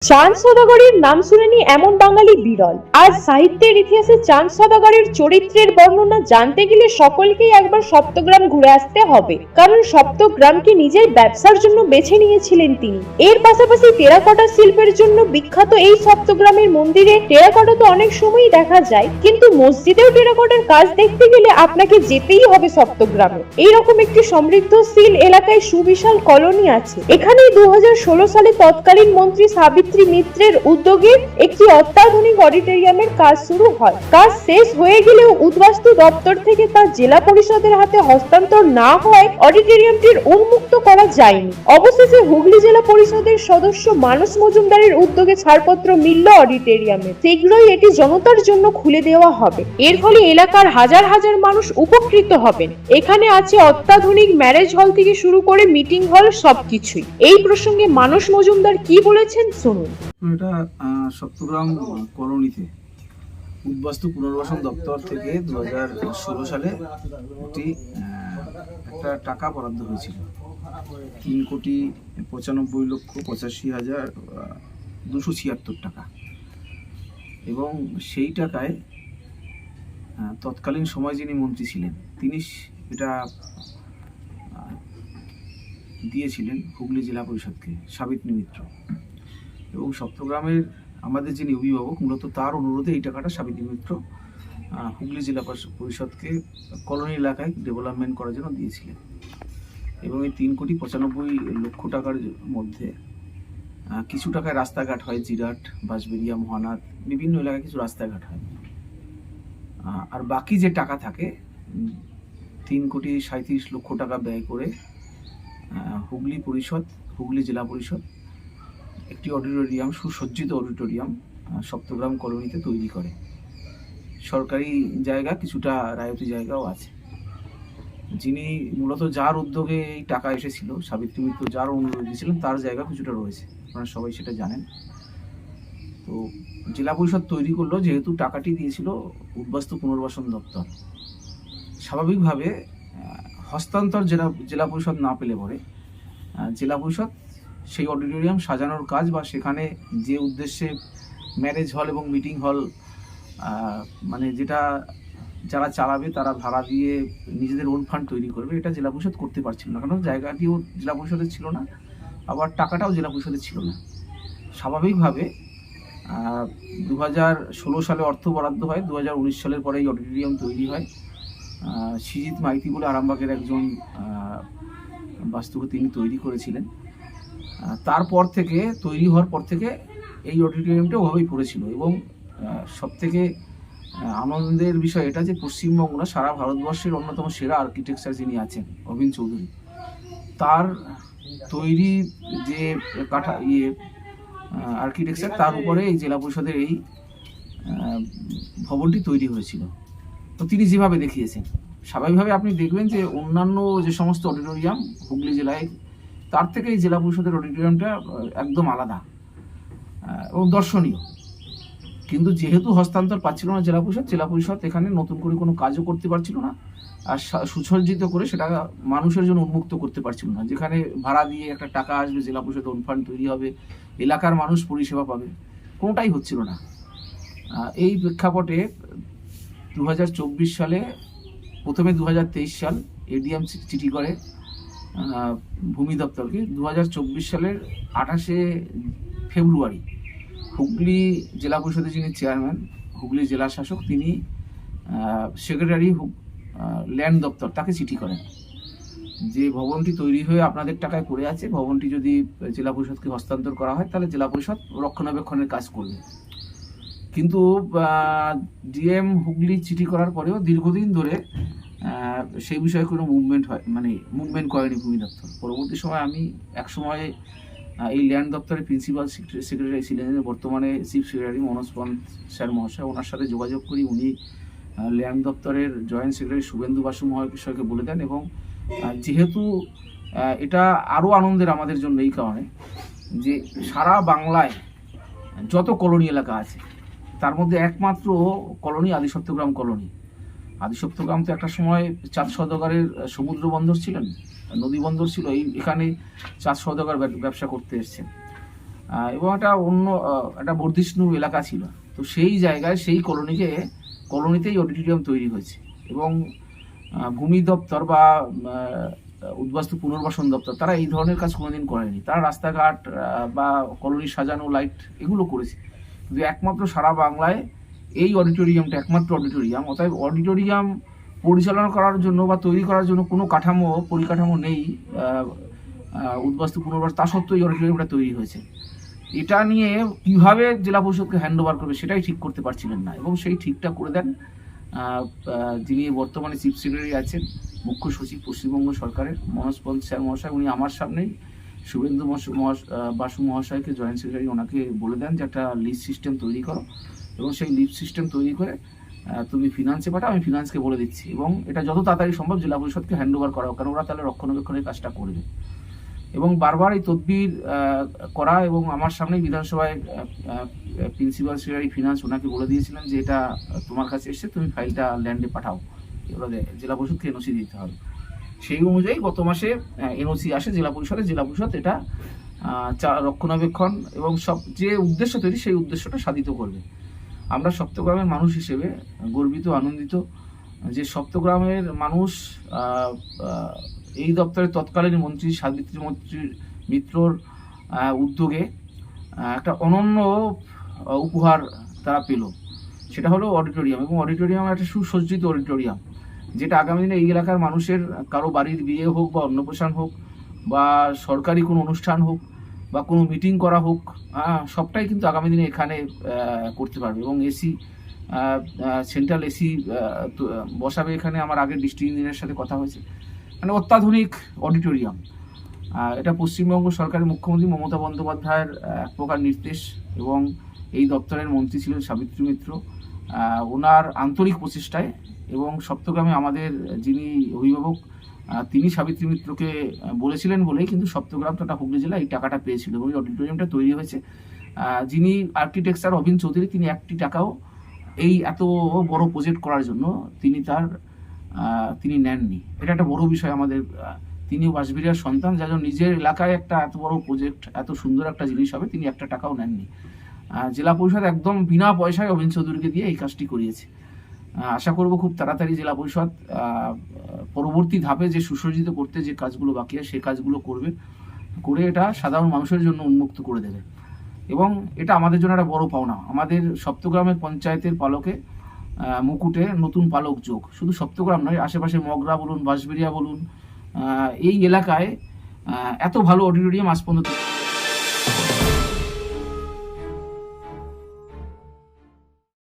চাঁদ সওদাগরের নাম শুনেনি এমন বাঙালি বিরল। আজ সাহিত্যের ইতিহাসে চাঁদ সওদাগরের চরিত্রের বর্ণনা জানতে গেলে সকলকেই একবার সপ্তগ্রাম ঘুরে আসতে হবে, কারণ সপ্তগ্রামকে নিজের ব্যবসার জন্য বেছে নিয়েছিলেন তিনি। এর পাশাপাশি টেরাকোটা শিল্পের জন্য বিখ্যাত এই সপ্তগ্রামের মন্দিরে টেরাকোটা তো অনেক সময়ই দেখা যায়, কিন্তু মসজিদেও টেরাকোটার কাজ দেখতে গেলে আপনাকে যেতেই হবে সপ্তগ্রামে। এইরকম একটি সমৃদ্ধশীল এলাকায় সুবিশাল কলোনি আছে। এখানেই 2016 সালে তৎকালীন মন্ত্রী সাবিত্রী মিত্রের উদ্যোগে একটি অত্যাধুনিক অডিটোরিয়ামের কাজ শুরু হয়। কাজ শেষ হয়ে গেলেও উদ্বাস্তু দপ্তর থেকে তা জেলা পরিষদের হাতে হস্তান্তর না হওয়ায় অডিটোরিয়ামটির উন্মুক্ত করা যায়নি। অবশেষে হুগলি জেলা পরিষদের সদস্য মানস মজুমদারের উদ্যোগে ছাড়পত্র মিলল অডিটোরিয়ামে। শীঘ্রই এটি জনতার জন্য খুলে দেওয়া হবে। এর ফলে এলাকার হাজার হাজার মানুষ উপকৃত হবেন। এখানে আছে অত্যাধুনিক ম্যারেজ হল থেকে শুরু করে মিটিং হল, সবকিছুই। এই প্রসঙ্গে মানস মজুমদার কি বলেছেন শুনুন। এটা সপ্তগ্রাম কলোনিতে উদ্বাস্তু পুনর্বাসন দপ্তর থেকে 2016 সালে একটা টাকা বরাদ্দ হয়েছিল, 3,95,85,276 টাকা। এবং সেই টাকায় তৎকালীন সময় যিনি মন্ত্রী ছিলেন তিনি এটা দিয়েছিলেন হুগলি জেলা পরিষদকে, সাবিত্রী মিত্র। এবং সপ্তগ্রামের আমাদের যিনি অভিভাবক, মূলত তার অনুরোধে এই টাকাটা সাবিত্রী মিত্র হুগলি জেলা পরিষদকে কলোনি এলাকায় ডেভেলপমেন্ট করার জন্য দিয়েছিলেন। এবং এই 3,95,00,000 টাকার মধ্যে কিছু টাকায় রাস্তাঘাট হয়, জিরাট, বাঁশবেড়িয়া, মহানাদ, বিভিন্ন এলাকায় কিছু রাস্তাঘাট হয়। আর বাকি যে টাকা থাকে 3,37,00,000 টাকা ব্যয় করে হুগলি জেলা পরিষদ একটি অডিটোরিয়াম, সুসজ্জিত অডিটোরিয়াম সপ্তগ্রাম কলোনিতে তৈরি করে। সরকারি জায়গা, কিছুটা রায়তি জায়গাও আছে। যিনি মূলত যার উদ্যোগে এই টাকা এসেছিল, সাবিত্রী মিত্র যার অনুরোধ দিয়েছিলেন, তার জায়গা কিছুটা রয়েছে, আপনারা সবাই সেটা জানেন। তো জেলা পরিষদ তৈরি করলো, যেহেতু টাকাটি দিয়েছিল উদ্বাস্তু পুনর্বাসন দপ্তর। স্বাভাবিকভাবে হস্তান্তর জেলা পরিষদ না পেলে পরে জেলা পরিষদ সেই অডিটোরিয়াম সাজানোর কাজ বা সেখানে যে উদ্দেশ্যে ম্যারেজ হল এবং মিটিং হল মানে যেটা যারা চালাবে তারা ভাড়া দিয়ে নিজেদের ওন ফান্ড তৈরি করবে, এটা জেলা পরিষদ করতে পারছিল না, কারণ জায়গাটিও জেলা পরিষদের ছিল না, আবার টাকাটাও জেলা পরিষদের ছিল না। স্বাভাবিকভাবে 2016 সালে অর্থ বরাদ্দ হয়, 2019 সালের পরে এই অডিটোরিয়াম তৈরি হয়। সিজিত মাইতি বলে আরামবাগের একজন বাস্তুকে তিনি তৈরি করেছিলেন। তারপর থেকে তৈরি হওয়ার পর থেকে এই অডিটোরিয়ামটা ওভাবেই পড়েছিল। এবং সবথেকে আনন্দের বিষয় এটা যে পশ্চিমবঙ্গ না, সারা ভারতবর্ষের অন্যতম সেরা আর্কিটেকচার যিনি আছেন, অভিন চৌধুরী, তার তৈরি যে আর্কিটেকচার, তার উপরে এই জেলা পরিষদের এই ভবনটি তৈরি হয়েছিল। তো তিনি যেভাবে দেখিয়েছেন, স্বাভাবিকভাবে আপনি দেখবেন যে অন্যান্য যে সমস্ত অডিটোরিয়াম হুগলি জেলায়, তার থেকে এই জেলা পরিষদের অডিটোরিয়ামটা একদম আলাদা এবং দর্শনীয়। কিন্তু যেহেতু হস্তান্তর পাচ্ছিল না জেলা পরিষদ এখানে নতুন করে কোনো কাজও করতে পারছিল না, আর সুসজ্জিত করে সেটা মানুষের জন্য উন্মুক্ত করতে পারছিল না, যেখানে ভাড়া দিয়ে একটা টাকা আসবে, জেলা পরিষদ ওন ফান্ড তৈরি হবে, এলাকার মানুষ পরিষেবা পাবে, কোনোটাই হচ্ছিল না। এই প্রেক্ষাপটে 2024 সালে, প্রথমে 2023 সাল এডিএম চিঠি করে ভূমি দপ্তরকে, 2024 সালের 28শে ফেব্রুয়ারি হুগলি জেলা পরিষদের যিনি চেয়ারম্যান, হুগলি জেলা শাসক, তিনি সেক্রেটারি ল্যান্ড দপ্তর, তাকে চিঠি করেন যে ভবনটি তৈরি হয়ে আপনাদের টাকায় পড়ে আছে, ভবনটি যদি জেলা পরিষদকে হস্তান্তর করা হয় তাহলে জেলা পরিষদ রক্ষণাবেক্ষণের কাজ করবে। কিন্তু ডিএম হুগলি চিঠি করার পরেও দীর্ঘদিন ধরে সেই বিষয়ে কোনো মুভমেন্ট করেনি ভূমি দপ্তর। পরবর্তী সময় আমি একসময় এই ল্যান্ড দপ্তরের প্রিন্সিপাল সেক্রেটারি ছিলেন, বর্তমানে chief secretary Manoj Pant sir মহাশয়, ওনার সাথে যোগাযোগ করি। উনি ল্যান্ড দপ্তরের জয়েন্ট সেক্রেটারি শুভেন্দু বাসু মহাশয়কে বলে দেন। এবং যেহেতু এটা আরও আনন্দের আমাদের জন্য এই কারণে যে সারা বাংলায় যত কলোনি এলাকা আছে তার মধ্যে একমাত্র কলোনি আদি সপ্তগ্রাম কলোনি। আদি সপ্তগ্রাম তো একটা সময় চাঁদ সওদাগরের সমুদ্র বন্দর ছিলেন, নদী বন্দর ছিল, এখানে চাঁদ সওদাগর ব্যবসা করতে এসছেন। এবং একটা অন্য একটা বর্ধিষ্ণু এলাকা ছিল। তো সেই জায়গায় সেই কলোনিতেই অডিটোরিয়াম তৈরি হয়েছে এবং ভূমি দপ্তর বা উদ্বাস্তু পুনর্বাসন দপ্তর তারা এই ধরনের কাজ কোনোদিন করেনি। তারা রাস্তাঘাট বা কলোনি সাজানো, লাইট এগুলো করেছে, কিন্তু একমাত্র সারা বাংলায় এই অডিটোরিয়ামটা একমাত্র অডিটোরিয়াম। অতএব অডিটোরিয়াম পরিচালনা করার জন্য বা তৈরি করার জন্য কোনো পরিকাঠামো নেই উদ্বাস্তু পুনর্বাসন, তা সত্ত্বেও এই অডিটোরিয়ামটা তৈরি হয়েছে। এটা নিয়ে কিভাবে জেলা পরিষদকে হ্যান্ড ওভার করবে সেটাই ঠিক করতে পারছিলেন না, এবং সেই ঠিকটা করে দেন যিনি বর্তমানে চিফ সেক্রেটারি আছেন, মুখ্য সচিব পশ্চিমবঙ্গ সরকারের মনোজ পন্ত স্যার মহাশয়। উনি আমার সামনেই শুভেন্দু বাসু মহাশয়কে, জয়েন্ট সেক্রেটারি, ওনাকে বলে দেন যে একটা লিস্ট সিস্টেম তৈরি করো, এবং সেই লিস্ট সিস্টেম তৈরি করে তুমি ফিনান্সে পাঠাও, আমি ফিনান্সকে বলে দিচ্ছি, এবং এটা যত তাড়াতাড়ি সম্ভব জেলা পরিষদকে হ্যান্ড ওভার করাও, কারণ ওরা তাহলে রক্ষণাবেক্ষণের কাজটা করবে। এবং বারবার এই তদবির করা, এবং আমার সামনেই বিধানসভায় প্রিন্সিপাল সেক্রেটারি ফিনান্স ওনাকে বলে দিয়েছিলেন যে এটা তোমার কাছে এসছে, তুমি ফাইলটা ল্যান্ডে পাঠাও, এবার জেলা পরিষদকে এনওসি দিতে হবে। সেই অনুযায়ী গত মাসে এনওসি আসে জেলা পরিষদ এটা রক্ষণাবেক্ষণ এবং সব যে উদ্দেশ্য তৈরি সেই উদ্দেশ্যটা সাধিত করবে। আমরা সপ্তগ্রামের মানুষ হিসেবে গর্বিত, আনন্দিত যে সপ্তগ্রামের মানুষ এই দপ্তরের তৎকালীন মন্ত্রী সাবিত্রী মিত্রর উদ্যোগে একটা অনন্য উপহার তারা পেল, সেটা হলো অডিটোরিয়াম। এবং অডিটোরিয়াম একটা সুসজ্জিত অডিটোরিয়াম, যেটা আগামী দিনে এই এলাকার মানুষের কারো বাড়ির বিয়ে হোক বা অন্নপ্রাশন হোক বা সরকারি কোনো অনুষ্ঠান হোক বা কোনো মিটিং করা হোক, সবটাই কিন্তু আগামী দিনে এখানে করতে পারবে। এবং এসি সেন্ট্রাল এসি বসাবে এখানে। আমার আগের ডিস্ট্রিক্ট ইঞ্জিনিয়ারের সাথে কথা হয়েছে, মানে অত্যাধুনিক অডিটোরিয়াম। এটা পশ্চিমবঙ্গ সরকারের মুখ্যমন্ত্রী মমতা বন্দ্যোপাধ্যায়ের এক প্রকার নির্দেশ, এবং এই দপ্তরের মন্ত্রী ছিলেন সাবিত্রী মিত্র, ওনার আন্তরিক প্রচেষ্টায়। এবং সপ্তগ্রামে আমাদের যিনি অভিভাবক তিনি সাবিত্রী মিত্রকে বলেছিলেন বলেই কিন্তু সপ্তগ্রাম তথা হুগলি জেলা এই টাকাটা পেয়েছিল, এবং এই অডিটোরিয়ামটা তৈরি হয়েছে। যিনি আর্কিটেকচার অভিন চৌধুরী, তিনি একটি টাকাও এই এত বড় প্রজেক্ট করার জন্য তিনি নেননি। এটা একটা বড় বিষয় আমাদের। তিনি বাঁশবেড়িয়ার সন্তান, যার জন্য নিজের এলাকায় একটা এত বড় প্রজেক্ট, এত সুন্দর একটা জিনিস হবে, তিনি একটা টাকাও নেননি। জেলা পরিষদ একদম বিনা পয়সায় অভিন চৌধুরীকে দিয়ে এই কাজটি করিয়েছে। আশা করব খুব তাড়াতাড়ি জেলা পরিষদ পরবর্তী ধাপে যে সুসজ্জিত করতে যে কাজগুলো বাকি আছে সেই কাজগুলো করে এটা সাধারণ মানুষের জন্য উন্মুক্ত করে দেবে। এবং এটা আমাদের জন্য একটা বড় পাওনা। আমাদের সপ্তগ্রামের পঞ্চায়েতের পালকে মুকুটে নতুন পালক যোগ, শুধু সপ্তগ্রাম নয়, আশেপাশে মগরা বলুন, বাঁশবেড়িয়া বলুন, এই এলাকায় এত ভালো অডিটোরিয়াম আজ পর্যন্ত